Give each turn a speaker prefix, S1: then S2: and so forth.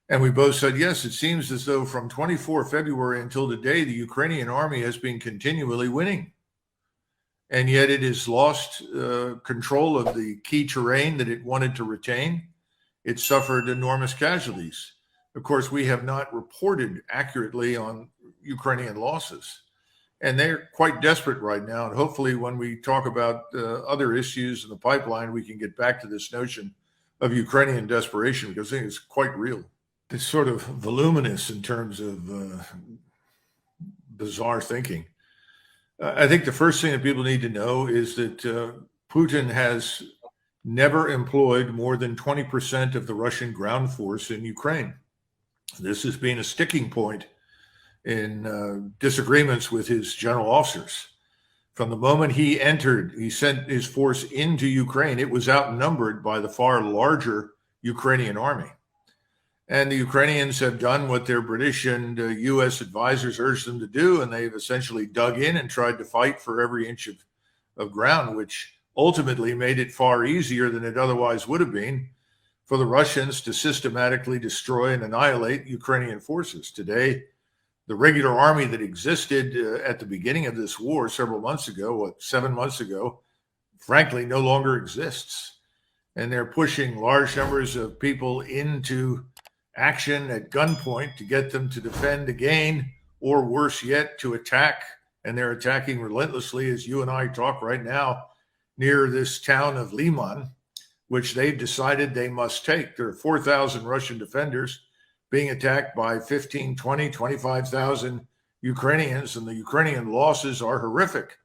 S1: And we both said, yes, it seems as though from 24 February until today, the Ukrainian army has been continually winning. And yet it has lost control of the key terrain that it wanted to retain. It suffered enormous casualties. Of course, we have not reported accurately on Ukrainian losses. And they're quite desperate right now. And hopefully when we talk about other issues in the pipeline, we can get back to this notion of Ukrainian desperation, because I think it's quite real. It's sort of voluminous in terms of bizarre thinking. I think the first thing that people need to know is that Putin has never employed more than 20% of the Russian ground force in Ukraine. This has been a sticking point in disagreements with his general officers. From the moment he entered, he sent his force into Ukraine. It was outnumbered by the far larger Ukrainian army. And the Ukrainians have done what their British and US advisors urged them to do, and they've essentially dug in and tried to fight for every inch of ground, which ultimately made it far easier than it otherwise would have been for the Russians to systematically destroy and annihilate Ukrainian forces. Today, the regular army that existed at the beginning of this war several months ago, 7 months ago, frankly, no longer exists. And they're pushing large numbers of people into action at gunpoint to get them to defend again, or worse yet, to attack. And they're attacking relentlessly as you and I talk right now near this town of Limana, which they've decided they must take. There are 4,000 Russian defenders being attacked by 15, 20, 25,000 Ukrainians, and the Ukrainian losses are horrific.